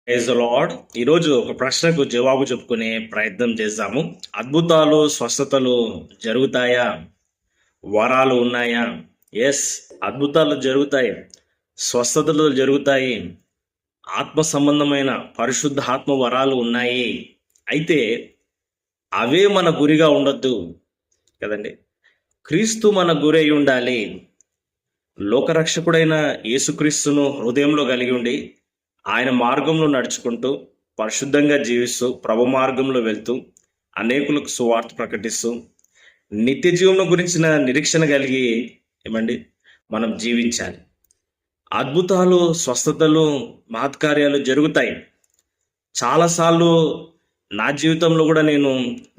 Praise the lord. ఈరోజు ఒక ప్రశ్నకు జవాబు చెప్పుకునే ప్రయత్నం చేద్దాము. అద్భుతాలు, స్వస్థతలు జరుగుతాయా? వరాలు ఉన్నాయా? ఎస్, అద్భుతాలు జరుగుతాయి, స్వస్థతలు జరుగుతాయి, ఆత్మ సంబంధమైన పరిశుద్ధ ఆత్మ వరాలు ఉన్నాయి. అయితే అవే మన గురిగా ఉండొద్దు కదండి. క్రీస్తు మన గురి అయి ఉండాలి. లోకరక్షకుడైన యేసుక్రీస్తును హృదయంలో కలిగి ఉండి ఆయన మార్గంలో నడుచుకుంటూ పరిశుద్ధంగా జీవిస్తూ ప్రభు మార్గంలో వెళ్తూ అనేకులకు సువార్త ప్రకటిస్తూ నిత్య జీవనం గురించిన నిరీక్షణ కలిగి ఏమండి మనం జీవించాలి. అద్భుతాలు, స్వస్థతలు, మహత్కార్యాలు జరుగుతాయి. చాలాసార్లు నా జీవితంలో కూడా నేను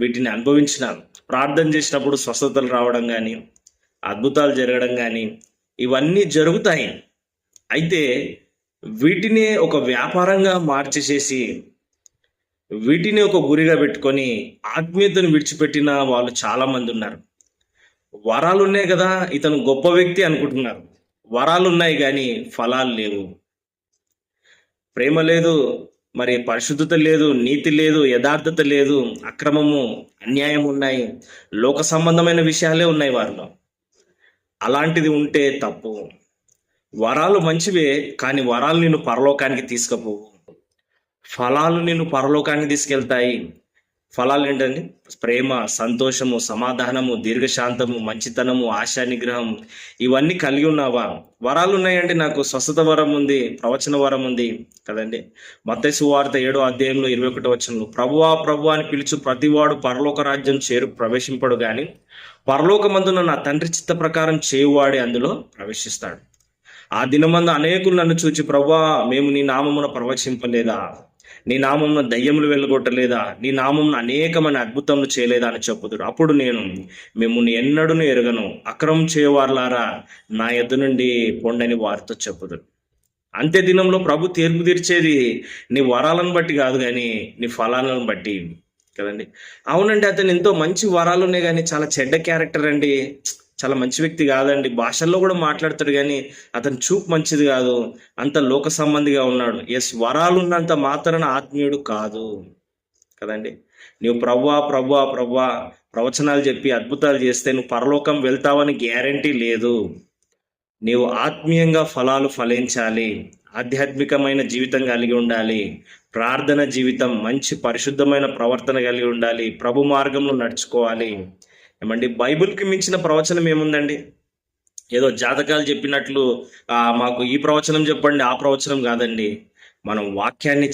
వీటిని అనుభవించినాను. ప్రార్థన చేసినప్పుడు స్వస్థతలు రావడం కానీ, అద్భుతాలు జరగడం కానీ ఇవన్నీ జరుగుతాయి. అయితే వీటిని ఒక వ్యాపారంగా మార్చేసేసి వీటిని ఒక గురిగా పెట్టుకొని ఆత్మీయతను విడిచిపెట్టిన వాళ్ళు చాలా మంది ఉన్నారు. వరాలు ఉన్నాయి కదా, ఇతను గొప్ప వ్యక్తి అనుకుంటున్నారు. వరాలు ఉన్నాయి కానీ ఫలాలు లేవు. ప్రేమ లేదు, మరి పరిశుద్ధత లేదు, నీతి లేదు, యథార్థత లేదు, అక్రమము, అన్యాయం ఉన్నాయి, లోక సంబంధమైన విషయాలే ఉన్నాయి వారిలో. అలాంటిది ఉంటే తప్పు. వరాలు మంచివే, కానీ వరాలు నిన్ను పరలోకానికి తీసుకుపోవు. ఫలాలు నిన్ను పరలోకానికి తీసుకెళ్తాయి. ఫలాలు ఏంటండి? ప్రేమ, సంతోషము, సమాధానము, దీర్ఘశాంతము, మంచితనము, ఆశా నిగ్రహం, ఇవన్నీ కలిగి ఉన్నావా? వరాలు ఉన్నాయండి. నాకు స్వస్థత వరం ఉంది, ప్రవచన వరం ఉంది కదండి. మత్తయి సువార్త 7వ అధ్యాయంలో 21వ వచనంలో ప్రభువా ప్రభువా అని పిలుచు ప్రతివాడు పరలోక రాజ్యం ప్రవేశింపడు గాని పరలోకమందున నా తండ్రి చిత్త ప్రకారం చేయువాడే అందులో ప్రవేశిస్తాడు. ఆ దినమందు అనేకులు నన్ను చూచి ప్రభువా మేము నీ నామమున ప్రవచింపలేదా, నీ నామమున దయ్యములు వెళ్ళగొట్టలేదా, నీ నామమున అనేకమైన అద్భుతములు చేయలేదా అని చెప్పుదురు. అప్పుడు నేను మిమ్ముని ఎన్నడూను ఎరగను, అక్రమం చేయవారులారా నా యొద్ద నుండి పొండని వారితో చెప్పుదురు. అంత్య దినంలో ప్రభు తీర్పు తీర్చేది నీ వరాలను బట్టి కాదు కానీ నీ ఫలాలను బట్టి కదండి. అవునండి, అతను ఎంతో మంచి వరాలు ఉన్నాయి కానీ చాలా చెడ్డ క్యారెక్టర్ అండి, చాలా మంచి వ్యక్తి కాదండి, భాషల్లో కూడా మాట్లాడతాడు కానీ అతని చూపు మంచిది కాదు, అంత లోక సంబంధిగా ఉన్నాడు. ఎస్, వరాలు ఉన్నంత మాత్రాన ఆత్మీయుడు కాదు కదండి. నువ్వు ప్రభువా ప్రభువా ప్రభువా ప్రవచనాలు చెప్పి అద్భుతాలు చేస్తే నువ్వు పరలోకం వెళ్తావని గ్యారంటీ లేదు. నీవు ఆత్మీయంగా ఫలాలు ఫలించాలి, ఆధ్యాత్మికమైన జీవితం కలిగి ఉండాలి, ప్రార్థన జీవితం, మంచి పరిశుద్ధమైన ప్రవర్తన కలిగి ఉండాలి, ప్రభు మార్గంలో నడుచుకోవాలి. ఏమండి, బైబిల్కి మించిన ప్రవచనం ఏముందండి? ఏదో జాతకాలు చెప్పినట్లు మాకు ఈ ప్రవచనం చెప్పండి, ఆ ప్రవచనం కాదండి. మనం వాక్యాన్ని